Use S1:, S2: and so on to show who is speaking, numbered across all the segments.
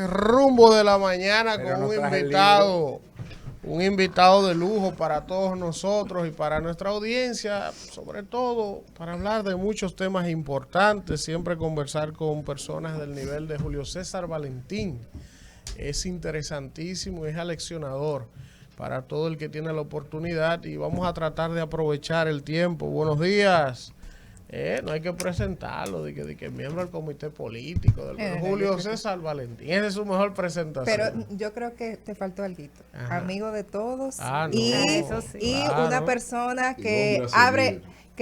S1: Rumbo de la mañana
S2: Pero
S1: con
S2: no
S1: un invitado de lujo para todos nosotros y para nuestra audiencia, sobre todo para hablar de muchos temas importantes, siempre conversar con personas del nivel de Julio César Valentín. Es interesantísimo, es aleccionador para todo el que tiene la oportunidad y vamos a tratar de aprovechar el tiempo. Buenos días. No hay que presentarlo, de que es miembro del comité político, del Julio César Valentín. Esa es su mejor presentación.
S3: Pero yo creo que te faltó algo. Amigo de todos
S1: no,
S3: y
S1: claro.
S3: Una persona que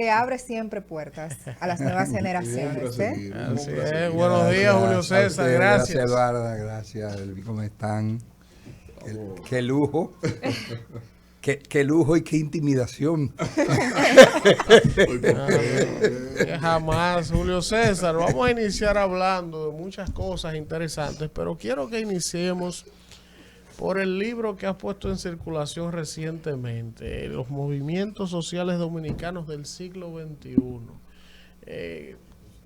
S3: abre siempre puertas a las nuevas generaciones.
S1: Así es. Buenos días, Julio César. Gracias.
S2: Gracias, Eduarda. Gracias. ¿Cómo están? Qué lujo. Qué lujo y qué intimidación.
S1: Jamás, Julio César. Vamos a iniciar hablando de muchas cosas interesantes, pero quiero que iniciemos por el libro que has puesto en circulación recientemente, Los movimientos sociales dominicanos del siglo XXI.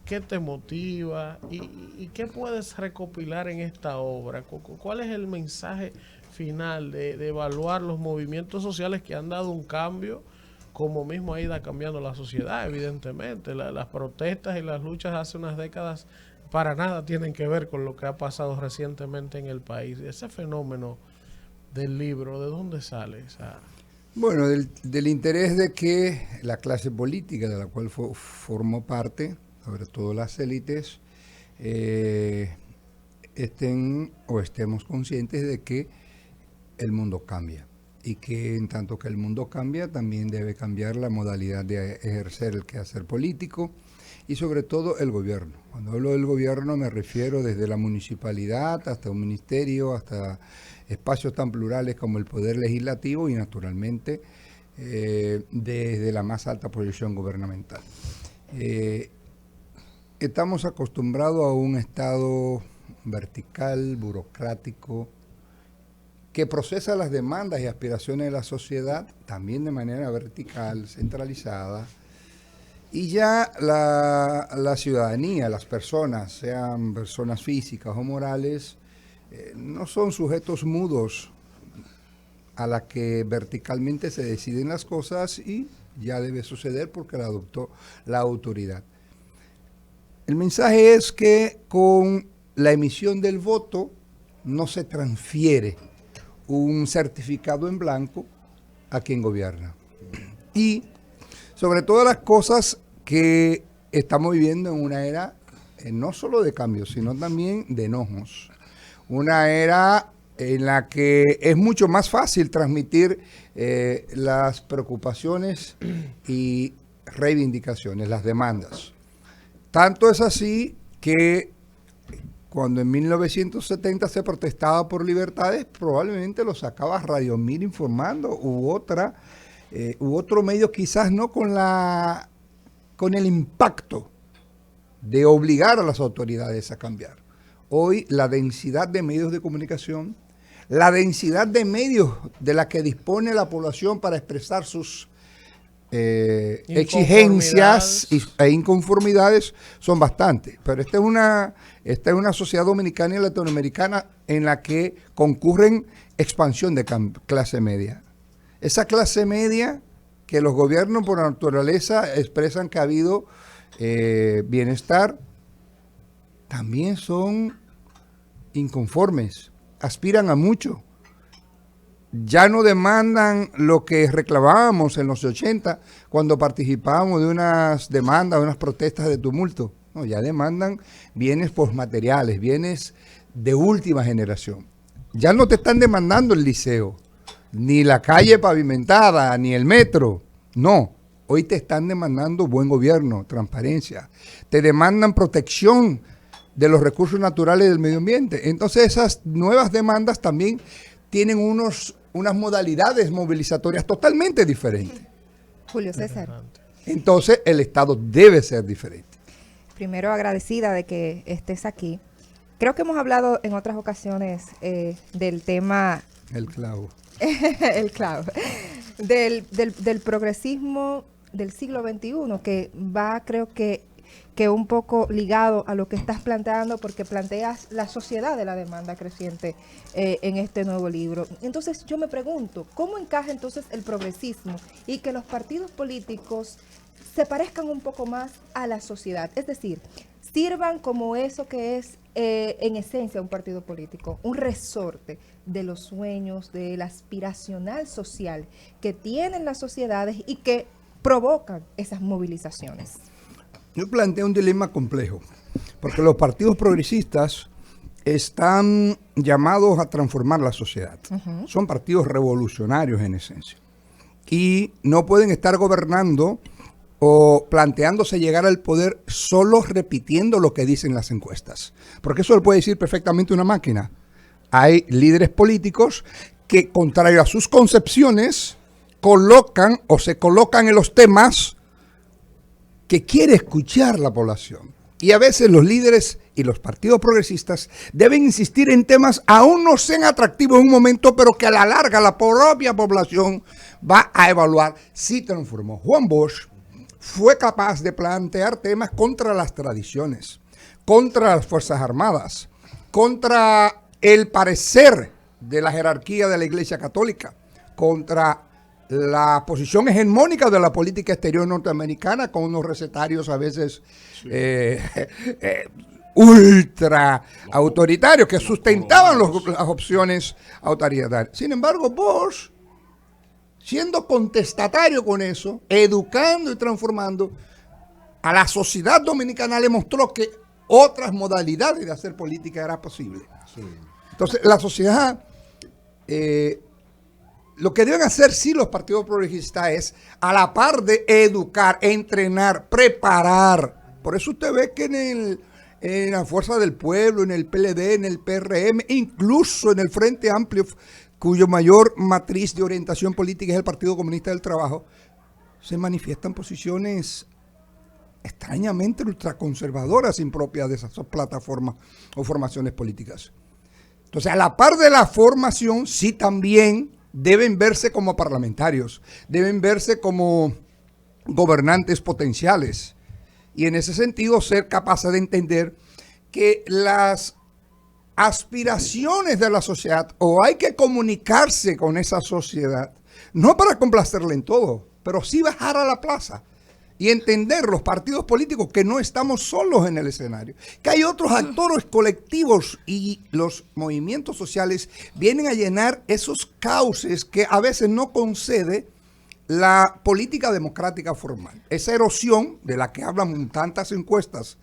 S1: ¿Qué te motiva y qué puedes recopilar en esta obra? ¿Cuál es el mensaje final de evaluar los movimientos sociales que han dado un cambio, como mismo ha ido cambiando la sociedad? Evidentemente, las protestas y las luchas hace unas décadas para nada tienen que ver con lo que ha pasado recientemente en el país. Ese fenómeno del libro, ¿de dónde sale?
S2: Bueno, del interés de que la clase política de la cual formó parte, sobre todo las élites, estemos conscientes de que el mundo cambia y que en tanto que el mundo cambia también debe cambiar la modalidad de ejercer el quehacer político y sobre todo el gobierno. Cuando hablo del gobierno me refiero desde la municipalidad hasta un ministerio, hasta espacios tan plurales como el poder legislativo y naturalmente desde la más alta posición gubernamental. Estamos acostumbrados a un estado vertical, burocrático, que procesa las demandas y aspiraciones de la sociedad también de manera vertical, centralizada, y ya la ciudadanía, las personas, sean personas físicas o morales, no son sujetos mudos a la que verticalmente se deciden las cosas y ya debe suceder porque la adoptó la autoridad. El mensaje es que con la emisión del voto no se transfiere un certificado en blanco a quien gobierna. Y sobre todas las cosas que estamos viviendo en una era no solo de cambios, sino también de enojos. Una era en la que es mucho más fácil transmitir las preocupaciones y reivindicaciones, las demandas. Tanto es así que cuando en 1970 se protestaba por libertades, probablemente lo sacaba Radio 1000 informando, u otro medio quizás no con el impacto de obligar a las autoridades a cambiar. Hoy la densidad de medios de comunicación, la densidad de medios de la que dispone la población para expresar sus exigencias e inconformidades son bastantes, pero esta es una sociedad dominicana y latinoamericana en la que concurren expansión de clase media. Esa clase media que los gobiernos por naturaleza expresan que ha habido bienestar, también son inconformes, aspiran a mucho. Ya no demandan lo que reclamábamos en los 80 cuando participábamos de unas demandas, de unas protestas de tumulto. No, ya demandan bienes postmateriales, bienes de última generación. Ya no te están demandando el liceo, ni la calle pavimentada, ni el metro. No, hoy te están demandando buen gobierno, transparencia. Te demandan protección de los recursos naturales del medio ambiente. Entonces esas nuevas demandas también tienen unas modalidades movilizatorias totalmente diferentes.
S3: Julio César.
S2: Entonces el Estado debe ser diferente.
S3: Primero agradecida de que estés aquí. Creo que hemos hablado en otras ocasiones del tema...
S2: El clavo.
S3: El clavo. Del progresismo del siglo XXI, que va, creo que que un poco ligado a lo que estás planteando, porque planteas la sociedad de la demanda creciente en este nuevo libro. Entonces yo me pregunto, ¿cómo encaja entonces el progresismo y que los partidos políticos se parezcan un poco más a la sociedad? Es decir, sirvan como eso que es en esencia un partido político, un resorte de los sueños, del aspiracional social que tienen las sociedades y que provocan esas movilizaciones.
S2: Yo planteo un dilema complejo, porque los partidos progresistas están llamados a transformar la sociedad. Son partidos revolucionarios en esencia. Y no pueden estar gobernando o planteándose llegar al poder solo repitiendo lo que dicen las encuestas. Porque eso lo puede decir perfectamente una máquina. Hay líderes políticos que, contrario a sus concepciones, colocan o se colocan en los temas que quiere escuchar la población. Y a veces los líderes y los partidos progresistas deben insistir en temas aún no sean atractivos en un momento, pero que a la larga la propia población va a evaluar si transformó. Juan Bosch fue capaz de plantear temas contra las tradiciones, contra las Fuerzas Armadas, contra el parecer de la jerarquía de la Iglesia Católica, contra la posición hegemónica de la política exterior norteamericana, con unos recetarios a veces ultra autoritarios que sustentaban las opciones autoritarias. Sin embargo, Bosch, siendo contestatario con eso, educando y transformando, a la sociedad dominicana le mostró que otras modalidades de hacer política era posible. Sí. Entonces, la sociedad, lo que deben hacer sí los partidos progresistas es, a la par de educar, entrenar, preparar. Por eso usted ve que en la Fuerza del Pueblo, en el PLD, en el PRM, incluso en el Frente Amplio, cuyo mayor matriz de orientación política es el Partido Comunista del Trabajo, se manifiestan posiciones extrañamente ultraconservadoras impropias de esas plataformas o formaciones políticas. Entonces, a la par de la formación, sí también deben verse como parlamentarios, deben verse como gobernantes potenciales. Y en ese sentido, ser capaces de entender que las aspiraciones de la sociedad, o hay que comunicarse con esa sociedad, no para complacerle en todo, pero sí bajar a la plaza y entender los partidos políticos que no estamos solos en el escenario, que hay otros actores colectivos y los movimientos sociales vienen a llenar esos cauces que a veces no concede la política democrática formal. Esa erosión de la que hablan tantas encuestas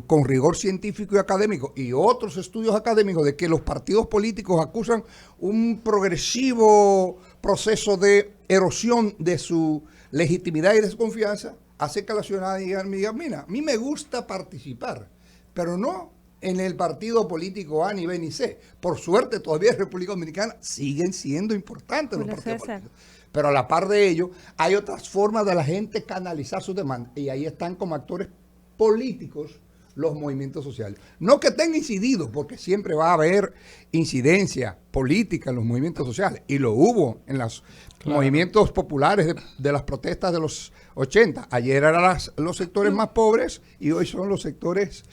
S2: con rigor científico y académico y otros estudios académicos de que los partidos políticos acusan un progresivo proceso de erosión de su legitimidad y desconfianza, hace que la ciudadanía me diga, mira, a mí me gusta participar, pero no en el partido político A, ni B, ni C. Por suerte, todavía en República Dominicana siguen siendo importantes los partidos políticos. Pero a la par de ello, hay otras formas de la gente canalizar sus demandas, y ahí están como actores políticos los movimientos sociales. No que estén incididos, porque siempre va a haber incidencia política en los movimientos sociales, y lo hubo en los movimientos populares de las protestas de los 80. Ayer eran los sectores más pobres y hoy son los sectores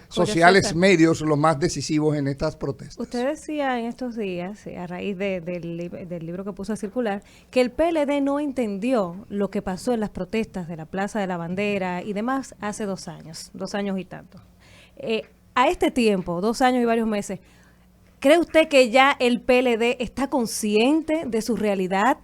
S2: sociales medios los más decisivos en estas protestas.
S4: Usted decía en estos días, a raíz del libro que puso a circular, que el PLD no entendió lo que pasó en las protestas de la Plaza de la Bandera y demás hace 2 años y tanto. A este tiempo, 2 años y varios meses, ¿cree usted que ya el PLD está consciente de su realidad,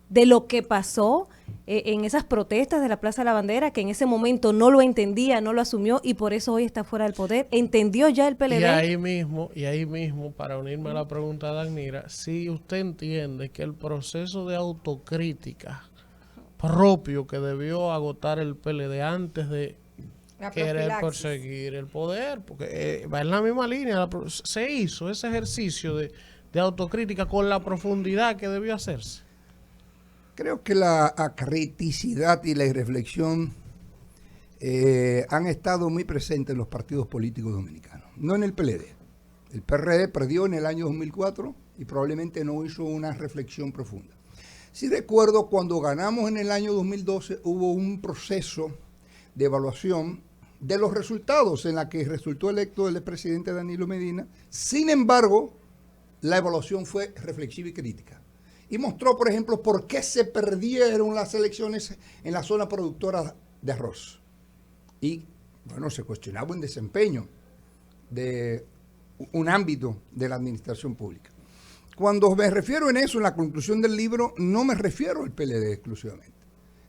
S4: de lo que pasó en esas protestas de la Plaza de la Bandera, que en ese momento no lo entendía, no lo asumió y por eso hoy está fuera del poder? ¿Entendió ya el PLD?
S1: Y ahí mismo, para unirme a la pregunta de Agnira, si usted entiende que el proceso de autocrítica propio que debió agotar el PLD antes de querer perseguir el poder, porque va en la misma línea, se hizo ese ejercicio de autocrítica con la profundidad que debió hacerse.
S2: Creo que la criticidad y la irreflexión han estado muy presentes en los partidos políticos dominicanos, no en el PLD. El PRD perdió en el año 2004 y probablemente no hizo una reflexión profunda. Sí recuerdo cuando ganamos en el año 2012 hubo un proceso de evaluación de los resultados en la que resultó electo el expresidente Danilo Medina. Sin embargo, la evaluación fue reflexiva y crítica. Y mostró, por ejemplo, por qué se perdieron las elecciones en la zona productora de arroz. Y, bueno, se cuestionaba un desempeño de un ámbito de la administración pública. Cuando me refiero en eso, en la conclusión del libro, no me refiero al PLD exclusivamente.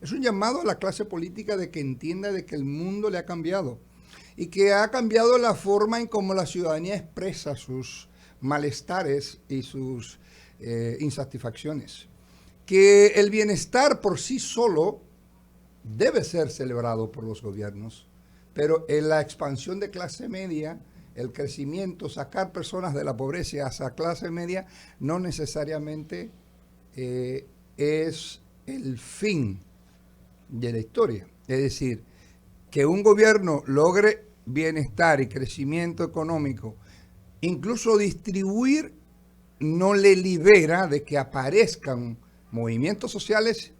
S2: Es un llamado a la clase política de que entienda de que el mundo le ha cambiado y que ha cambiado la forma en cómo la ciudadanía expresa sus malestares y sus insatisfacciones. Que el bienestar por sí solo debe ser celebrado por los gobiernos, pero en la expansión de clase media, el crecimiento, sacar personas de la pobreza hacia clase media, no necesariamente es el fin de la historia. Es decir, que un gobierno logre bienestar y crecimiento económico, incluso distribuir, no le libera de que aparezcan movimientos sociales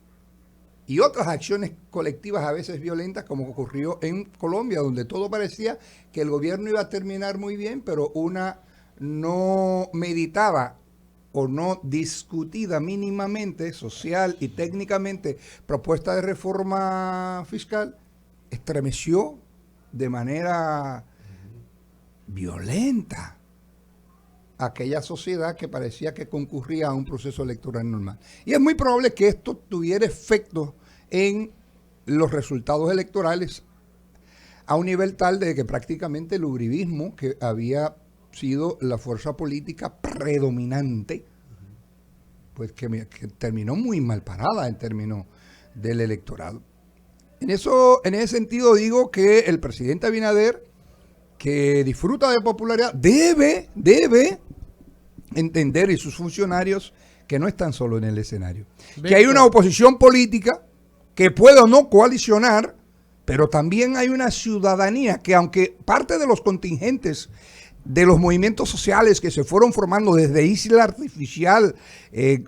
S2: y otras acciones colectivas a veces violentas, como ocurrió en Colombia, donde todo parecía que el gobierno iba a terminar muy bien, pero una no meditada o no discutida mínimamente, social y técnicamente, propuesta de reforma fiscal, estremeció de manera violenta aquella sociedad que parecía que concurría a un proceso electoral normal. Y es muy probable que esto tuviera efecto en los resultados electorales a un nivel tal de que prácticamente el uribismo, que había sido la fuerza política predominante, pues que terminó muy mal parada en términos del electorado. En ese sentido digo que el presidente Abinader, que disfruta de popularidad, debe entender, y sus funcionarios, que no están solo en el escenario. Que hay una oposición política que puede o no coalicionar, pero también hay una ciudadanía que, aunque parte de los contingentes de los movimientos sociales que se fueron formando desde Isla Artificial,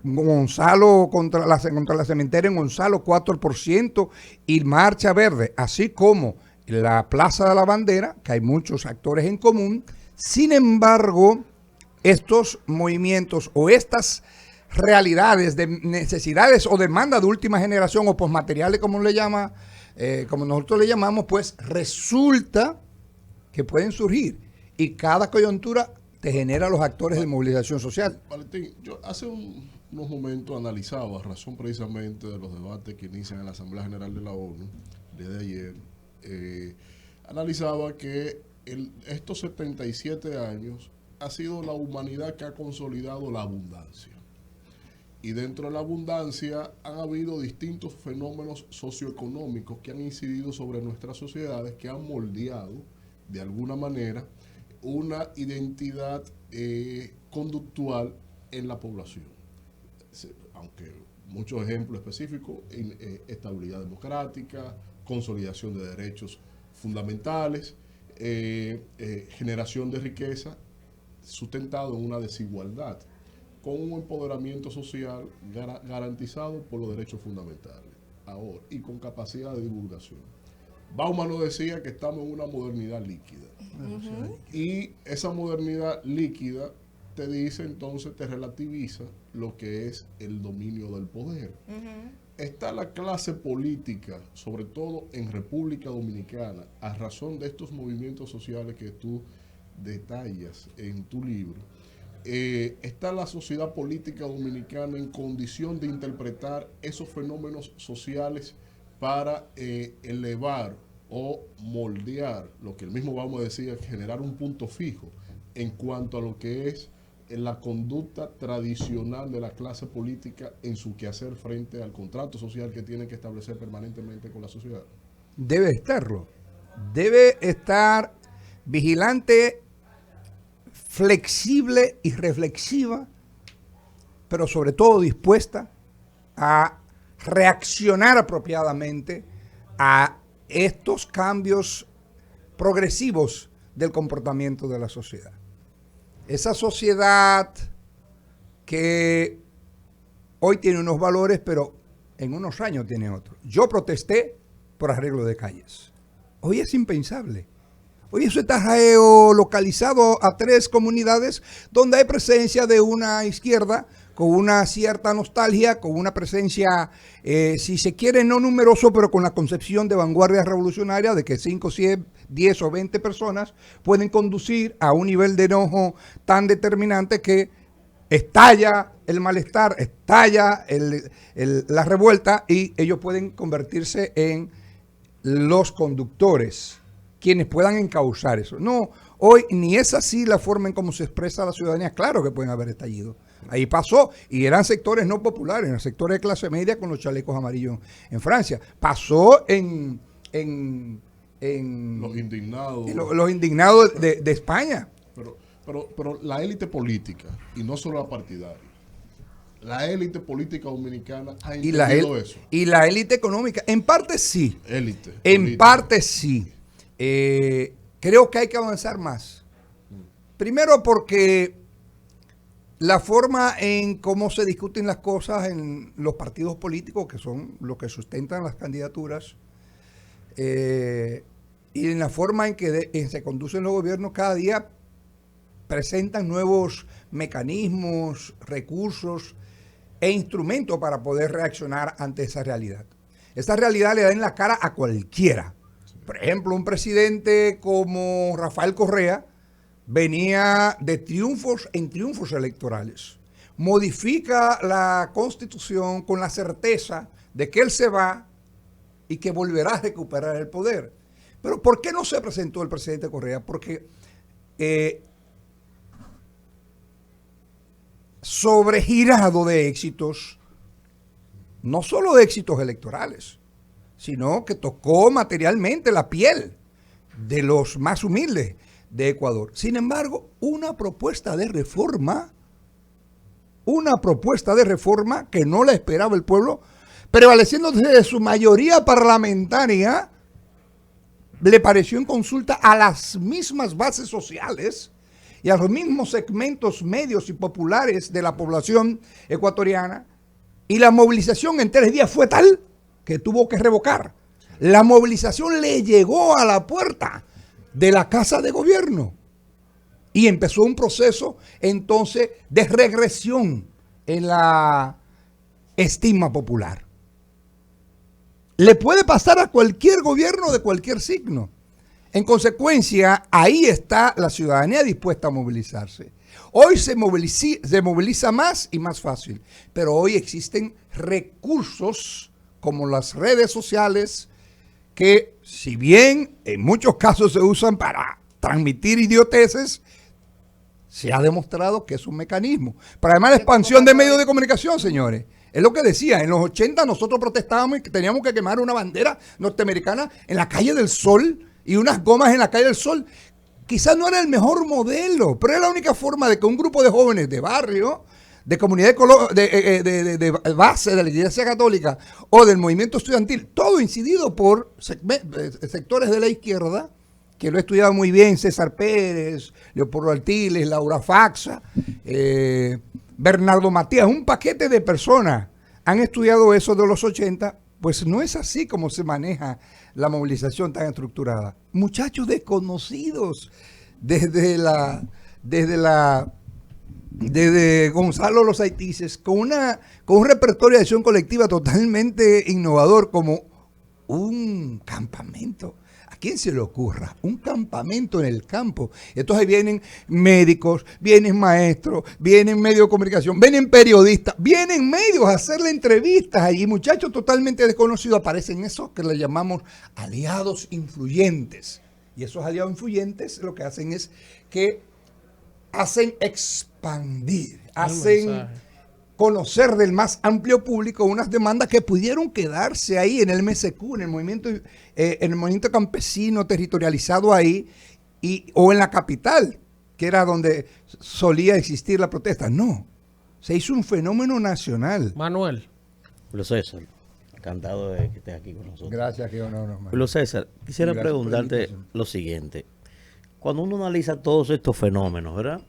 S2: Gonzalo contra la cementera en Gonzalo, 4%, y Marcha Verde, así como la Plaza de la Bandera, que hay muchos actores en común. Sin embargo, estos movimientos o estas realidades de necesidades o demandas de última generación o posmateriales, como nosotros le llamamos, pues resulta que pueden surgir, y cada coyuntura te genera los actores de movilización social.
S5: Valentín, yo hace unos momentos analizaba, a razón precisamente de los debates que inician en la Asamblea General de la ONU, desde ayer, analizaba que estos 77 años ha sido la humanidad que ha consolidado la abundancia. Y dentro de la abundancia han habido distintos fenómenos socioeconómicos que han incidido sobre nuestras sociedades, que han moldeado de alguna manera una identidad conductual en la población. Aunque muchos ejemplos específicos, estabilidad democrática, consolidación de derechos fundamentales, generación de riqueza sustentado en una desigualdad, con un empoderamiento social garantizado por los derechos fundamentales, ahora, y con capacidad de divulgación. Bauman nos decía que estamos en una modernidad líquida. Y esa modernidad líquida te dice, entonces te relativiza lo que es el dominio del poder. Está la clase política, sobre todo en República Dominicana, a razón de estos movimientos sociales que tú detallas en tu libro. Está la sociedad política dominicana en condición de interpretar esos fenómenos sociales para elevar o moldear lo que el mismo Bauman decía, generar un punto fijo en cuanto a lo que es la conducta tradicional de la clase política en su quehacer frente al contrato social que tiene que establecer permanentemente con la sociedad.
S2: Debe estarlo. Debe estar vigilante, flexible y reflexiva, pero sobre todo dispuesta a reaccionar apropiadamente a estos cambios progresivos del comportamiento de la sociedad. Esa sociedad que hoy tiene unos valores, pero en unos años tiene otros. Yo protesté por arreglo de calles. Hoy es impensable. Hoy eso está geolocalizado a 3 comunidades donde hay presencia de una izquierda con una cierta nostalgia, con una presencia, si se quiere, no numeroso, pero con la concepción de vanguardia revolucionaria de que 5, 10 o 20 personas pueden conducir a un nivel de enojo tan determinante que estalla el malestar, estalla la revuelta y ellos pueden convertirse en los conductores, quienes puedan encauzar eso. No, hoy ni es así la forma en cómo se expresa la ciudadanía. Claro que pueden haber estallido. Ahí pasó, y eran sectores no populares, eran sectores de clase media con los chalecos amarillos en Francia. Pasó en
S5: Los indignados.
S2: los indignados de España.
S5: Pero la élite política, y no solo la partidaria, la élite política dominicana ha entendido eso.
S2: Y la élite económica, en parte sí.
S5: Élite.
S2: En
S5: política.
S2: parte sí. Creo que hay que avanzar más. Primero porque la forma en cómo se discuten las cosas en los partidos políticos, que son los que sustentan las candidaturas, y en la forma en que se conducen los gobiernos, cada día presentan nuevos mecanismos, recursos e instrumentos para poder reaccionar ante esa realidad. Esa realidad le da en la cara a cualquiera. Por ejemplo, un presidente como Rafael Correa venía de triunfos en triunfos electorales. Modifica la Constitución con la certeza de que él se va y que volverá a recuperar el poder. Pero ¿por qué no se presentó el presidente Correa? Porque sobregirado de éxitos, no solo de éxitos electorales, sino que tocó materialmente la piel de los más humildes de Ecuador. Sin embargo, una propuesta de reforma que no la esperaba el pueblo, prevaleciéndose de su mayoría parlamentaria, le pareció en consulta a las mismas bases sociales y a los mismos segmentos medios y populares de la población ecuatoriana, y la movilización en 3 días fue tal que tuvo que revocar. La movilización le llegó a la puerta de la Casa de Gobierno y empezó un proceso entonces de regresión en la estima popular. Le puede pasar a cualquier gobierno de cualquier signo. En consecuencia, ahí está la ciudadanía dispuesta a movilizarse. Hoy se moviliza más y más fácil, pero hoy existen recursos como las redes sociales que, si bien en muchos casos se usan para transmitir idioteces, se ha demostrado que es un mecanismo. Pero además la expansión de medios de comunicación, señores, es lo que decía, en los 80 nosotros protestábamos y teníamos que quemar una bandera norteamericana en la Calle del Sol y unas gomas en la Calle del Sol. Quizás no era el mejor modelo, pero era la única forma de que un grupo de jóvenes de barrio, de comunidad de base de la Iglesia Católica o del movimiento estudiantil, todo incidido por sectores de la izquierda, que lo he estudiado muy bien, César Pérez, Leopoldo Altiles, Laura Faxa, Bernardo Matías, un paquete de personas han estudiado eso de los 80, pues no es así como se maneja la movilización tan estructurada. Muchachos desconocidos, desde Gonzalo Los Haitises, con un repertorio de acción colectiva totalmente innovador, como un campamento. ¿A quién se le ocurra? Un campamento en el campo. Entonces vienen médicos, vienen maestros, vienen medios de comunicación, vienen periodistas, vienen medios a hacerle entrevistas allí. Muchachos totalmente desconocidos, aparecen esos que le llamamos aliados influyentes. Y esos aliados influyentes lo que hacen es que hacen expandir, hacen conocer del más amplio público unas demandas que pudieron quedarse ahí en el MSQ, en el movimiento campesino territorializado ahí, o en la capital, que era donde solía existir la protesta. No, se hizo un fenómeno nacional.
S1: Manuel.
S6: Julio César, encantado de que estés aquí con nosotros.
S2: Gracias, que honor.
S6: Julio César, quisiera preguntarte lo siguiente. Cuando uno analiza todos estos fenómenos, ¿verdad?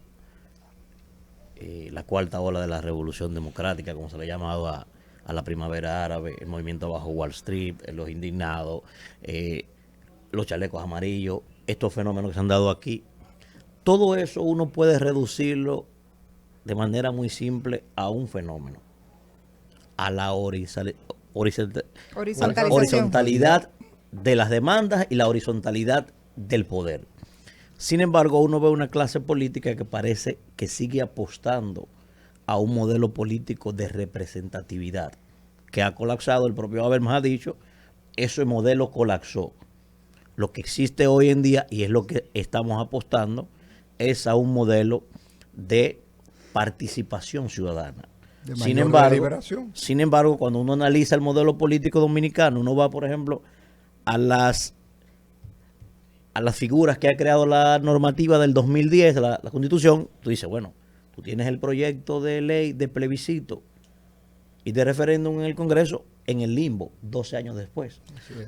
S6: La cuarta ola de la revolución democrática, como se le ha llamado a la primavera árabe, el movimiento bajo Wall Street, los indignados, los chalecos amarillos, estos fenómenos que se han dado aquí, todo eso uno puede reducirlo de manera muy simple a un fenómeno, a la horizontalidad de las demandas y la horizontalidad del poder. Sin embargo, uno ve una clase política que parece que sigue apostando a un modelo político de representatividad, que ha colapsado. El propio Habermas ha dicho, ese modelo colapsó. Lo que existe hoy en día, y es lo que estamos apostando, es a un modelo de participación ciudadana. Sin embargo, cuando uno analiza el modelo político dominicano, uno va, por ejemplo, a las figuras que ha creado la normativa del 2010, la Constitución, tú dices, bueno, tú tienes el proyecto de ley de plebiscito y de referéndum en el Congreso en el limbo, 12 años después.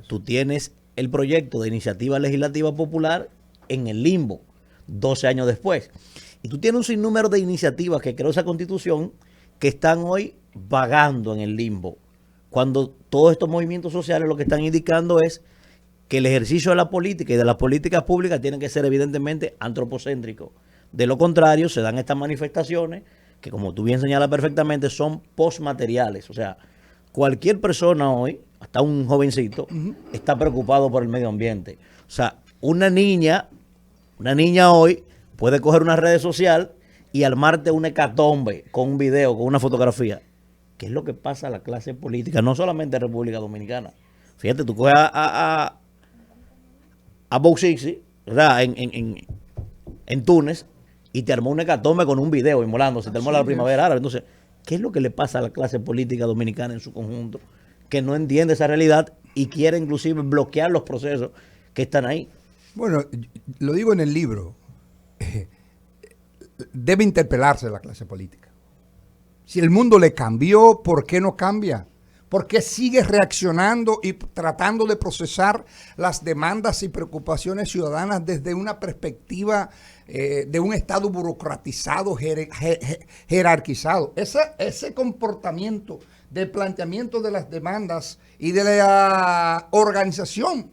S6: Tú tienes el proyecto de iniciativa legislativa popular en el limbo, 12 años después. Y tú tienes un sinnúmero de iniciativas que creó esa Constitución que están hoy vagando en el limbo, cuando todos estos movimientos sociales lo que están indicando es que el ejercicio de la política y de las políticas públicas tienen que ser evidentemente antropocéntricos. De lo contrario, se dan estas manifestaciones que, como tú bien señalas perfectamente, son postmateriales. O sea, cualquier persona hoy, hasta un jovencito, está preocupado por el medio ambiente. O sea, una niña hoy puede coger una red social y armarte una hecatombe con un video, con una fotografía. ¿Qué es lo que pasa a la clase política? No solamente en República Dominicana. Fíjate, tú coges a Bouxizi, ¿verdad? En Túnez, y te armó una hecatombe con un video inmolándose, te armó la primavera árabe. Entonces, ¿qué es lo que le pasa a la clase política dominicana en su conjunto? Que no entiende esa realidad y quiere inclusive bloquear los procesos que están ahí.
S2: Bueno, lo digo en el libro, debe interpelarse la clase política. Si el mundo le cambió, ¿por qué no cambia? ¿Por qué sigue reaccionando y tratando de procesar las demandas y preocupaciones ciudadanas desde una perspectiva de un Estado burocratizado, jerarquizado? Ese comportamiento del planteamiento de las demandas y de la organización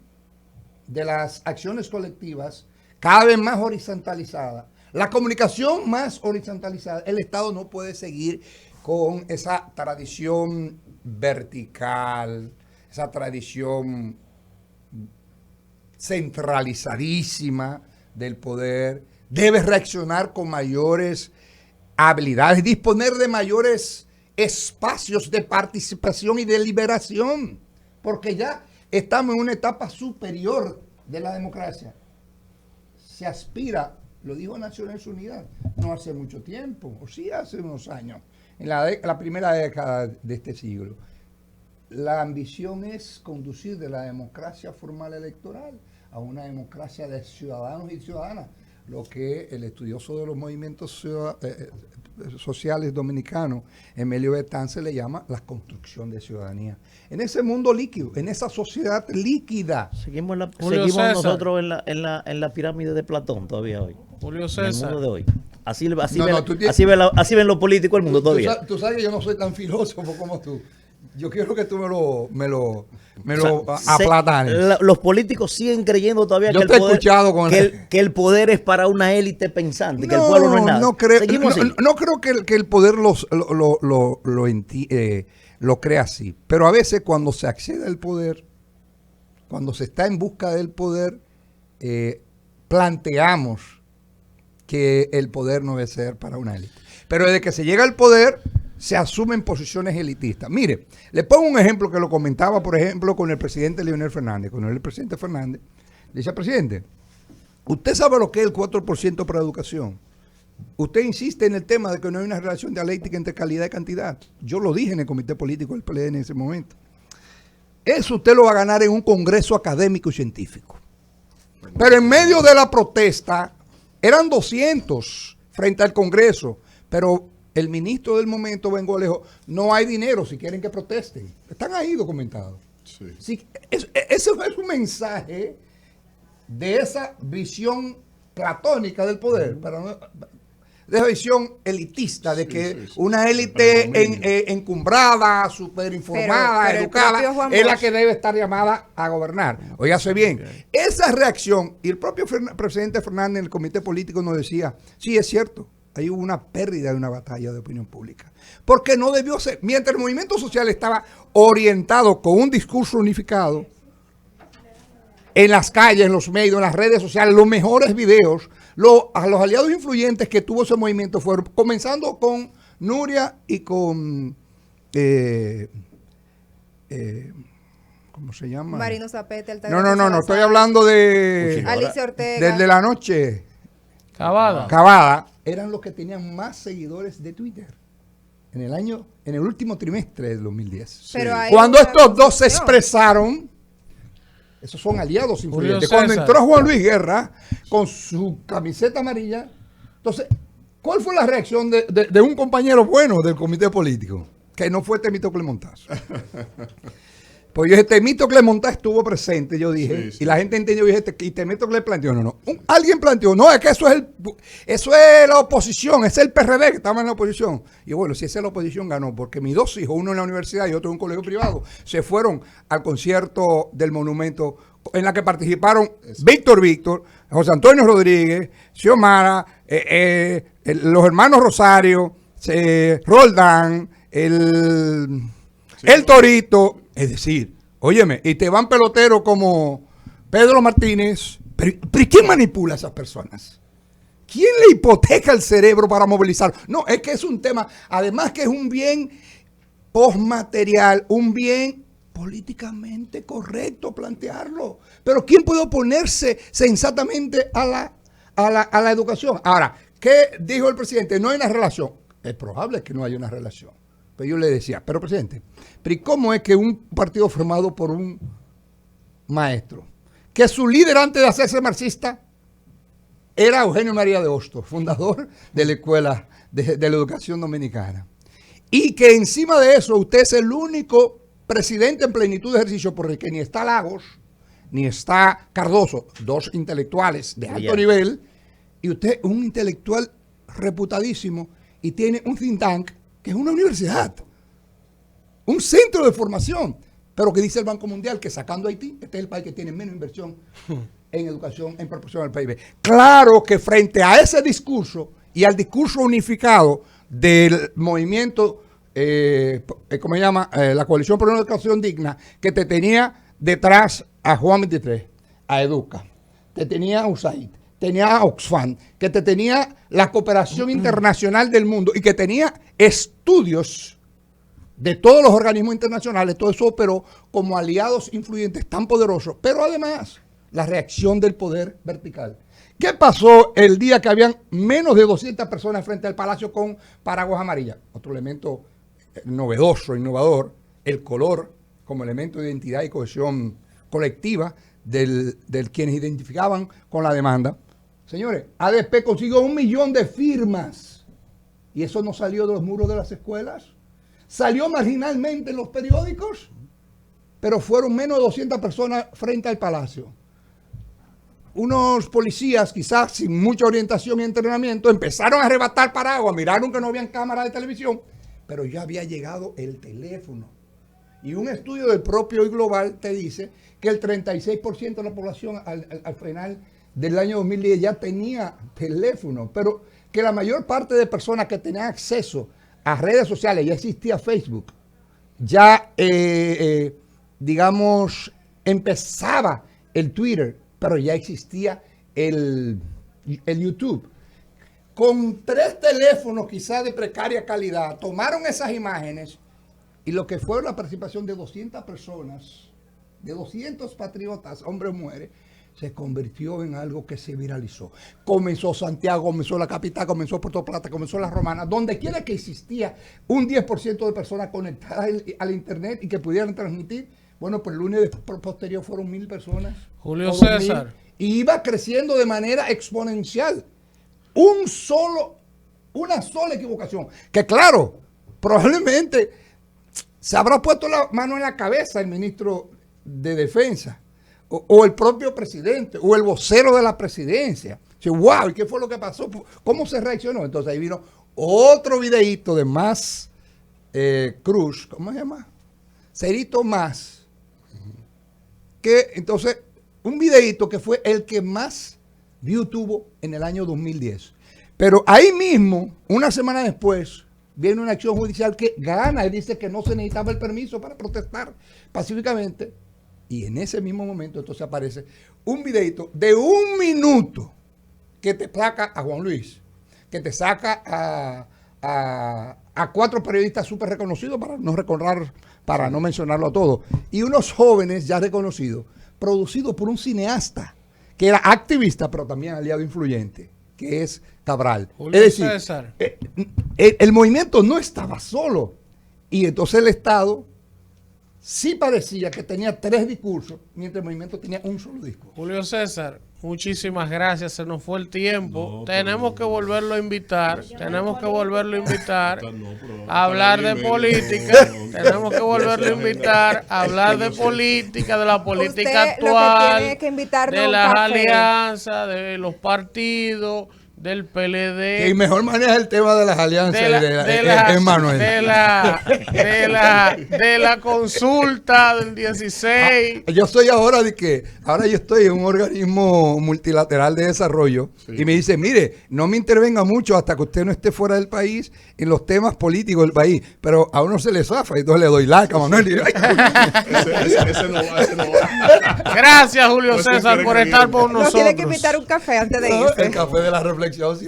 S2: de las acciones colectivas cada vez más horizontalizada, la comunicación más horizontalizada, el Estado no puede seguir con esa tradición vertical, esa tradición centralizadísima del poder. Debe reaccionar con mayores habilidades, disponer de mayores espacios de participación y deliberación, porque ya estamos en una etapa superior de la democracia. Se aspira, lo dijo Naciones Unidas, no hace mucho tiempo, o sí hace unos años, en la primera década de este siglo. La ambición es conducir de la democracia formal electoral a una democracia de ciudadanos y ciudadanas, lo que el estudioso de los movimientos sociales dominicanos, Emilio Betance, le llama la construcción de ciudadanía. En ese mundo líquido, en esa sociedad líquida.
S6: Seguimos nosotros en la pirámide de Platón todavía hoy.
S1: Julio César.
S6: En el mundo de hoy. Así ven los políticos del mundo todavía.
S2: Tú sabes que yo no soy tan filósofo como tú. Yo quiero que tú me lo aplatanes.
S6: Los políticos siguen creyendo todavía que el poder es para una élite pensante, que el pueblo no es nada.
S2: No creo que el poder lo crea así. Pero a veces cuando se accede al poder, cuando se está en busca del poder, planteamos que el poder no debe ser para una élite. Pero desde que se llega al poder, se asumen posiciones elitistas. Mire, le pongo un ejemplo que lo comentaba, por ejemplo, con el presidente Leonel Fernández. Con el presidente Fernández, le dice, presidente, usted sabe lo que es el 4% para educación. Usted insiste en el tema de que no hay una relación dialéctica entre calidad y cantidad. Yo lo dije en el comité político del PLD en ese momento. Eso usted lo va a ganar en un congreso académico y científico. Pero en medio de la protesta, eran 200 frente al Congreso, pero el ministro del momento, Bengo Alejo, no hay dinero si quieren que protesten. Están ahí documentados. Sí. Sí, ese es un mensaje de esa visión platónica del poder. de esa visión elitista de que
S5: sí, sí.
S2: una élite encumbrada, súper informada,
S3: Pero el
S2: educada,
S3: propio Juan
S2: es la
S3: Bosch-
S2: que debe estar llamada a gobernar. Óigase bien, esa reacción, y el propio presidente Fernández en el comité político nos decía, sí, es cierto, hay una pérdida de una batalla de opinión pública. Porque no debió ser, mientras el movimiento social estaba orientado con un discurso unificado, en las calles, en los medios, en las redes sociales, los mejores videos, a los aliados influyentes que tuvo ese movimiento fueron, comenzando con Nuria y con, ¿cómo se llama?
S3: Marino Zapete,
S2: No, estoy hablando de
S3: Alicia Ortega.
S2: desde la noche.
S1: Cavada.
S2: Cavada, eran los que tenían más seguidores de Twitter en el último trimestre del 2010.
S3: Pero hay
S2: Cuando
S3: una
S2: estos dos se
S3: confusión.
S2: expresaron, esos son aliados influyentes.
S1: Julio
S2: Cuando
S1: César.
S2: entró Juan Luis Guerra con su camiseta amarilla, entonces, ¿cuál fue la reacción de un compañero bueno del comité político? Que no fue Temístocle Montaz. Pues yo dije, Temístocle Montaz estuvo presente, yo dije,
S5: Sí, sí.
S2: y la gente entendió, y dije, y Temístocle planteó, no. Alguien planteó, no, es que eso es la oposición, es el PRD que estaba en la oposición. Y bueno, si esa es la oposición, ganó, porque mis dos hijos, uno en la universidad y otro en un colegio privado, se fueron al concierto del Monumento, en la que participaron Víctor, José Antonio Rodríguez, Xiomara, los hermanos Rosario, Roldán, el Torito, es decir, óyeme, y te van peloteros como Pedro Martínez, pero ¿quién manipula a esas personas? ¿Quién le hipoteca el cerebro para movilizar? No, es que es un tema, además que es un bien postmaterial, un bien políticamente correcto plantearlo. Pero ¿quién puede oponerse sensatamente a la educación? Ahora, ¿qué dijo el presidente? No hay una relación. Es probable que no haya una relación. Pero yo le decía, pero presidente, ¿pero cómo es que un partido formado por un maestro, que su líder antes de hacerse marxista era Eugenio María de Hostos, fundador de la Escuela de la Educación Dominicana, y que encima de eso usted es el único presidente en plenitud de ejercicio porque ni está Lagos, ni está Cardoso, dos intelectuales de alto nivel, y usted es un intelectual reputadísimo y tiene un think tank que es una universidad, un centro de formación, pero que dice el Banco Mundial que sacando Haití, este es el país que tiene menos inversión en educación en proporción al PIB. Claro que frente a ese discurso y al discurso unificado del movimiento, ¿cómo se llama? La Coalición por una Educación Digna, que te tenía detrás a Juan 23, a Educa, te tenía a USAID, tenía a Oxfam, que te tenía la cooperación internacional del mundo y que tenía estudios de todos los organismos internacionales, todo eso operó como aliados influyentes tan poderosos, pero además la reacción del poder vertical. ¿Qué pasó el día que habían menos de 200 personas frente al Palacio con paraguas amarillas? Otro elemento novedoso, innovador, el color como elemento de identidad y cohesión colectiva del quienes identificaban con la demanda. Señores, ADP consiguió 1 millón de firmas y eso no salió de los muros de las escuelas. Salió marginalmente en los periódicos, pero fueron menos de 200 personas frente al Palacio. Unos policías, quizás sin mucha orientación y entrenamiento, empezaron a arrebatar paraguas, miraron que no habían cámaras de televisión, pero ya había llegado el teléfono. Y un estudio del propio Global te dice que el 36% de la población al final del año 2010 ya tenía teléfono, pero que la mayor parte de personas que tenían acceso a redes sociales, ya existía Facebook, ya, digamos, empezaba el Twitter, pero ya existía el YouTube. Con 3 teléfonos quizás de precaria calidad, tomaron esas imágenes y lo que fue la participación de 200 personas, de 200 patriotas, hombres o mujeres, se convirtió en algo que se viralizó. Comenzó Santiago, comenzó la capital, comenzó Puerto Plata, comenzó la Romana, donde quiera que existía un 10% de personas conectadas al internet y que pudieran transmitir. Bueno, pues el lunes posterior fueron 1,000 personas.
S1: Julio
S2: o 2,000,
S1: César.
S2: Y iba creciendo de manera exponencial. Una sola equivocación. Que claro, probablemente se habrá puesto la mano en la cabeza el ministro de Defensa o el propio presidente, o el vocero de la presidencia. Dice, wow, ¿y qué fue lo que pasó? ¿Cómo se reaccionó? Entonces ahí vino otro videíto de Más Cruz, ¿cómo se llama? Cerito Más. Que entonces, un videíto que fue el que más view tuvo en el año 2010. Pero ahí mismo, una semana después, viene una acción judicial que gana y dice que no se necesitaba el permiso para protestar pacíficamente. Y en ese mismo momento entonces aparece un videito de 1 minuto que te saca a Juan Luis, que te saca a 4 periodistas súper reconocidos, para no mencionarlo a todos, y unos jóvenes ya reconocidos, producidos por un cineasta que era activista, pero también aliado influyente, que es Cabral.
S1: Julio
S2: Es decir,
S1: César.
S2: el movimiento no estaba solo, y entonces el Estado sí parecía que tenía 3 discursos, mientras el movimiento tenía un solo discurso.
S1: Julio César, muchísimas gracias. Se nos fue el tiempo.
S5: No,
S1: tenemos que volverlo a invitar. Tenemos que volverlo a invitar
S5: pero
S1: a hablar de
S5: nivel,
S1: política.
S5: no.
S1: Tenemos que volverlo a invitar a hablar de política, de la política
S3: Usted lo que
S1: actual,
S3: tiene que invitarnos
S1: de
S3: a un
S1: las
S3: café.
S1: alianzas, de los partidos, del PLD.
S2: Que mejor maneja el tema de las alianzas
S1: de
S2: Manuel.
S1: De la consulta del 16.
S2: Yo estoy ahora yo estoy en un organismo multilateral de desarrollo y me dice, mire, no me intervenga mucho hasta que usted no esté fuera del país en los temas políticos del país, pero a uno se le zafa y entonces le doy like a Manuel. Y,
S5: Ese no va.
S1: Gracias, Julio
S5: No se
S1: César,
S5: quiere
S1: por
S5: creer.
S1: estar por
S3: Nos
S1: nosotros.
S3: tiene que invitar a un café antes de irse.
S2: el café de la reflexión. Sí,